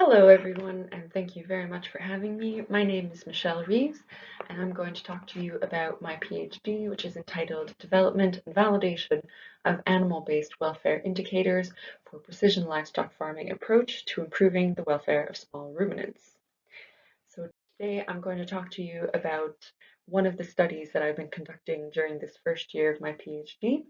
Hello everyone, and thank you very much for having me. My name is Michelle Reeves, and I'm going to talk to you about my PhD, which is entitled Development and Validation of Animal-Based Welfare Indicators for Precision Livestock Farming Approach to Improving the Welfare of Small Ruminants. So today I'm going to talk to you about one of the studies that I've been conducting during this first year of my PhD.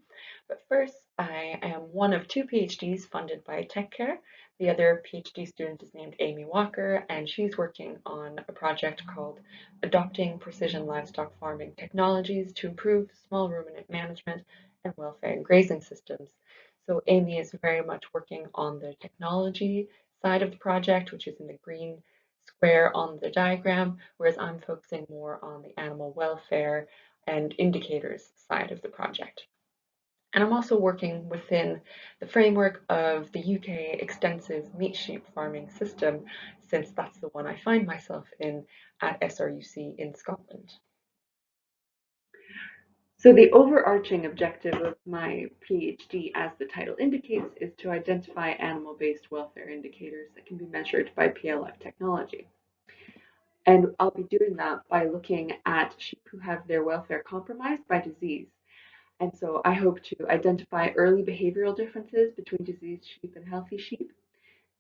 But first, I am one of two PhDs funded by TechCare. The other PhD student is named Amy Walker, and she's working on a project called Adopting Precision Livestock Farming Technologies to Improve Small Ruminant Management and Welfare in Grazing Systems. So Amy is very much working on the technology side of the project, which is in the green square on the diagram, whereas I'm focusing more on the animal welfare and indicators side of the project. And I'm also working within the framework of the UK extensive meat sheep farming system, since that's the one I find myself in at SRUC in Scotland. So the overarching objective of my PhD, as the title indicates, is to identify animal-based welfare indicators that can be measured by PLF technology. And I'll be doing that by looking at sheep who have their welfare compromised by disease. And so I hope to identify early behavioral differences between diseased sheep and healthy sheep,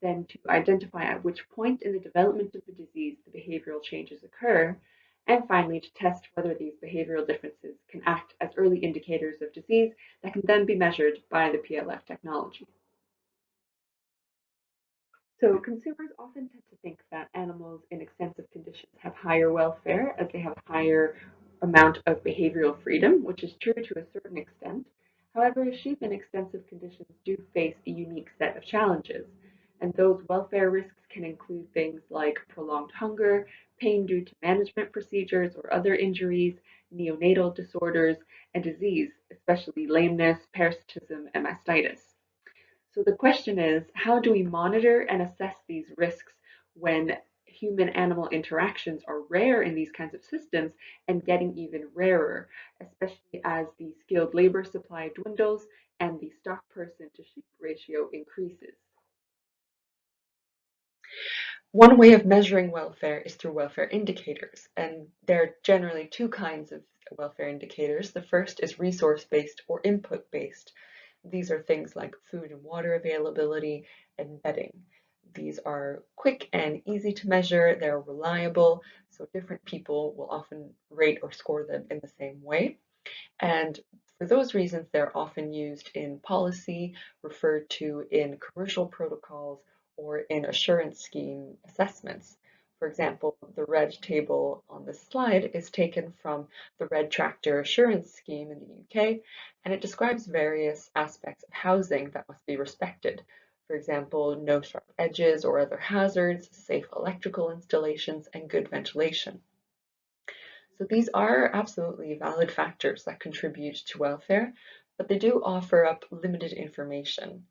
then to identify at which point in the development of the disease the behavioral changes occur, and finally to test whether these behavioral differences can act as early indicators of disease that can then be measured by the PLF technology. So consumers often tend to think that animals in extensive conditions have higher welfare as they have a higher amount of behavioral freedom, which is true to a certain extent. However, sheep in extensive conditions do face a unique set of challenges, and those welfare risks can include things like prolonged hunger, pain due to management procedures or other injuries, neonatal disorders, and disease, especially lameness, parasitism, and mastitis. So the question is, how do we monitor and assess these risks when human-animal interactions are rare in these kinds of systems and getting even rarer, especially as the skilled labor supply dwindles and the stock person to sheep ratio increases? One way of measuring welfare is through welfare indicators, and there are generally two kinds of welfare indicators. The first is resource-based or input-based. These are things like food and water availability and bedding. These are quick and easy to measure, they're reliable, so different people will often rate or score them in the same way. And for those reasons, they're often used in policy, referred to in commercial protocols, or in assurance scheme assessments. For example, the red table on this slide is taken from the Red Tractor Assurance Scheme in the UK, and it describes various aspects of housing that must be respected. For example, no sharp edges or other hazards, safe electrical installations, and good ventilation. So these are absolutely valid factors that contribute to welfare, but they do offer up limited information.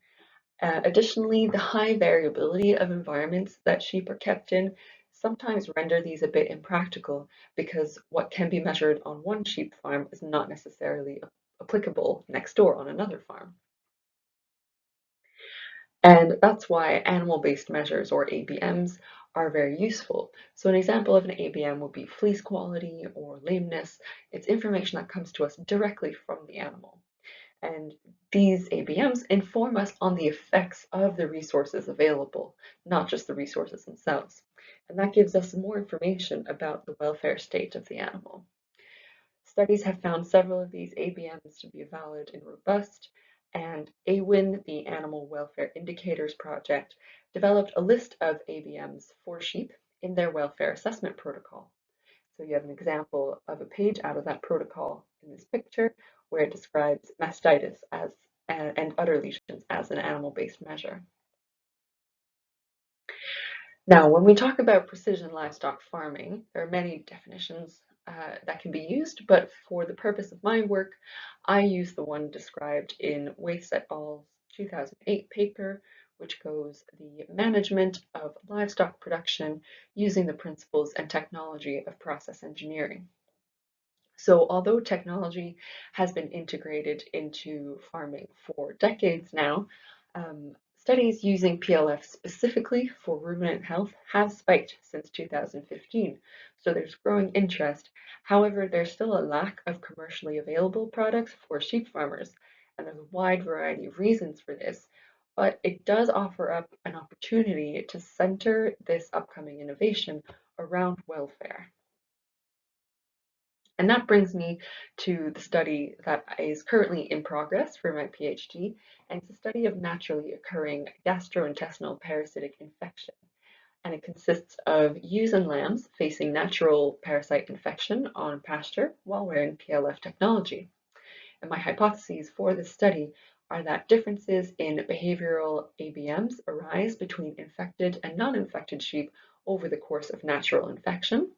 Additionally, the high variability of environments that sheep are kept in sometimes render these a bit impractical because what can be measured on one sheep farm is not necessarily applicable next door on another farm. And that's why animal-based measures, or ABMs, are very useful. So an example of an ABM would be fleece quality or lameness. It's information that comes to us directly from the animal. And these ABMs inform us on the effects of the resources available, not just the resources themselves. And that gives us more information about the welfare state of the animal. Studies have found several of these ABMs to be valid and robust, and AWIN, the Animal Welfare Indicators Project, developed a list of ABMs for sheep in their welfare assessment protocol. So you have an example of a page out of that protocol in this picture where it describes mastitis as and other lesions as an animal-based measure. Now, when we talk about precision livestock farming, there are many definitions that can be used, but for the purpose of my work, I use the one described in Waithe et al.'s 2008 paper, which goes the management of livestock production using the principles and technology of process engineering. So although technology has been integrated into farming for decades now, Studies using PLF specifically for ruminant health have spiked since 2015, so there's growing interest. However, there's still a lack of commercially available products for sheep farmers, and there's a wide variety of reasons for this, but it does offer up an opportunity to center this upcoming innovation around welfare. And that brings me to the study that is currently in progress for my PhD, and it's a study of naturally occurring gastrointestinal parasitic infection. And it consists of ewes and lambs facing natural parasite infection on pasture while wearing PLF technology. And my hypotheses for this study are that differences in behavioral ABMs arise between infected and non-infected sheep over the course of natural infection.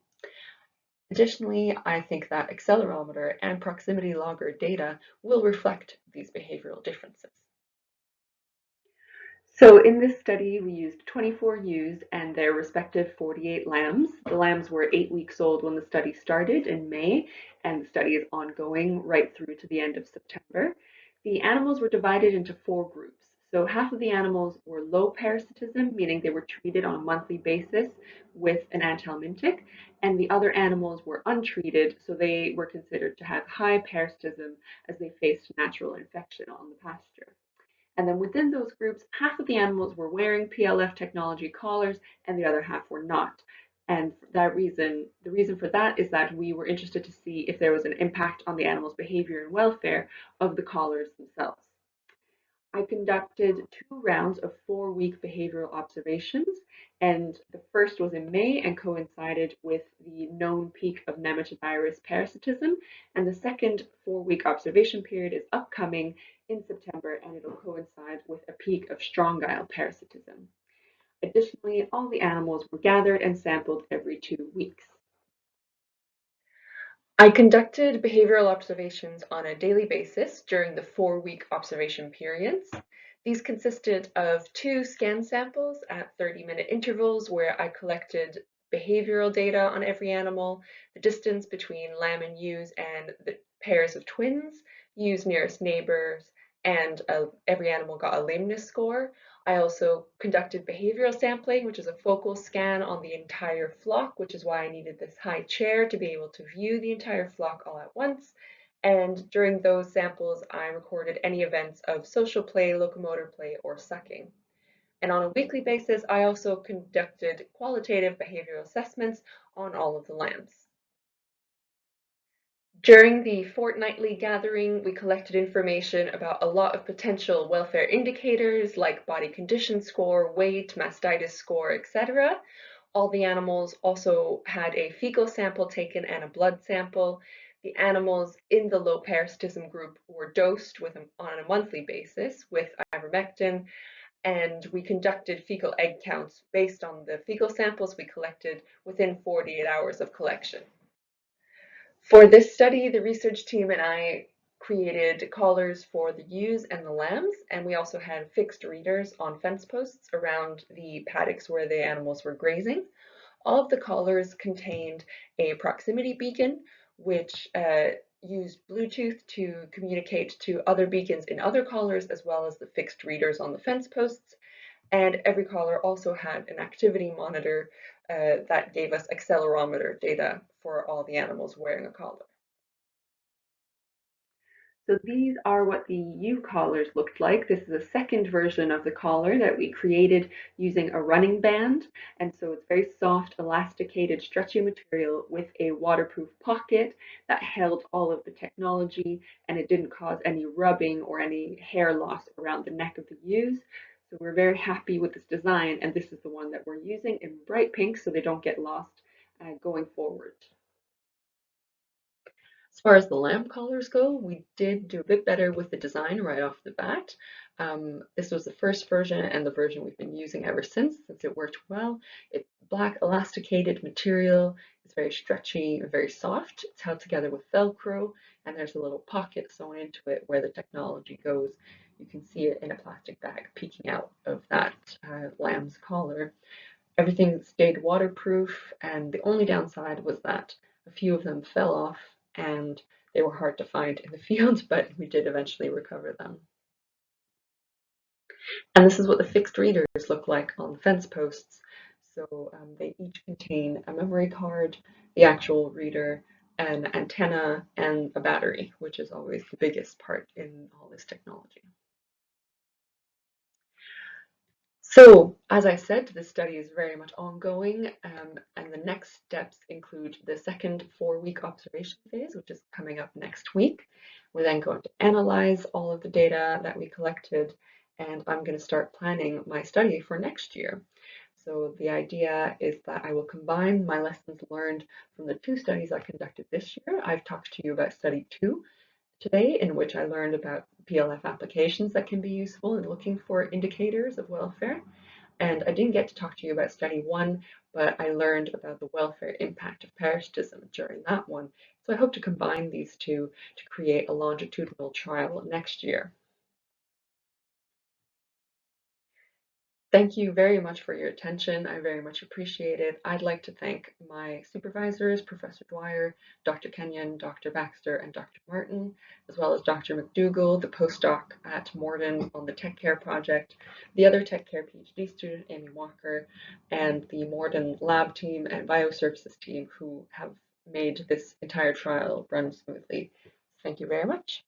Additionally, I think that accelerometer and proximity logger data will reflect these behavioral differences. So in this study, we used 24 ewes and their respective 48 lambs. The lambs were 8 weeks old when the study started in May, and the study is ongoing right through to the end of September. The animals were divided into 4 groups. So half of the animals were low parasitism, meaning they were treated on a monthly basis with an anthelmintic, and the other animals were untreated, so they were considered to have high parasitism as they faced natural infection on the pasture. And then within those groups, half of the animals were wearing PLF technology collars and the other half were not. And the reason for that is that we were interested to see if there was an impact on the animals' behavior and welfare of the collars themselves. I conducted 2 rounds of 4-week behavioral observations, and the first was in May and coincided with the known peak of nematovirus parasitism, and the second 4-week observation period is upcoming in September, and it'll coincide with a peak of strongyle parasitism. Additionally, all the animals were gathered and sampled every 2 weeks. I conducted behavioral observations on a daily basis during the 4-week observation periods. These consisted of 2 scan samples at 30-minute intervals where I collected behavioral data on every animal, the distance between lamb and ewes and the pairs of twins, ewes nearest neighbors, and every animal got a lameness score. I also conducted behavioral sampling, which is a focal scan on the entire flock, which is why I needed this high chair to be able to view the entire flock all at once. And during those samples, I recorded any events of social play, locomotor play, or sucking. And on a weekly basis, I also conducted qualitative behavioral assessments on all of the lambs. During the fortnightly gathering, we collected information about a lot of potential welfare indicators like body condition score, weight, mastitis score, etc. All the animals also had a fecal sample taken and a blood sample. The animals in the low parasitism group were dosed on a monthly basis with ivermectin, and we conducted fecal egg counts based on the fecal samples we collected within 48 hours of collection. For this study, the research team and I created collars for the ewes and the lambs, and we also had fixed readers on fence posts around the paddocks where the animals were grazing. All of the collars contained a proximity beacon, which used Bluetooth to communicate to other beacons in other collars, as well as the fixed readers on the fence posts. And every collar also had an activity monitor that gave us accelerometer data for all the animals wearing a collar. So these are what the U collars looked like. This is a second version of the collar that we created using a running band. And so it's very soft, elasticated, stretchy material with a waterproof pocket that held all of the technology, and it didn't cause any rubbing or any hair loss around the neck of the ewes. So we're very happy with this design, and this is the one that we're using in bright pink so they don't get lost going forward. As far as the lamp collars go, we did do a bit better with the design right off the bat. This was the first version and the version we've been using ever since it worked well. It's black elasticated material. It's very stretchy and very soft. It's held together with Velcro, and there's a little pocket sewn into it where the technology goes. You can see it in a plastic bag peeking out of that lamb's collar. Everything stayed waterproof, and the only downside was that a few of them fell off and they were hard to find in the field, but we did eventually recover them. And this is what the fixed readers look like on the fence posts. So they each contain a memory card, the actual reader, an antenna, and a battery, which is always the biggest part in all this technology. So, as I said, the study is very much ongoing, and the next steps include the second 4-week observation phase, which is coming up next week. We're then going to analyze all of the data that we collected, and I'm going to start planning my study for next year. So the idea is that I will combine my lessons learned from the 2 studies I conducted this year. I've talked to you about study 2 today, in which I learned about PLF applications that can be useful in looking for indicators of welfare. And I didn't get to talk to you about study 1, but I learned about the welfare impact of parasitism during that one. So I hope to combine these two to create a longitudinal trial next year. Thank you very much for your attention. I very much appreciate it. I'd like to thank my supervisors, Professor Dwyer, Dr. Kenyon, Dr. Baxter, and Dr. Martin, as well as Dr. McDougall, the postdoc at Morden on the TechCare project, the other TechCare PhD student, Amy Walker, and the Morden lab team and bioservices team who have made this entire trial run smoothly. Thank you very much.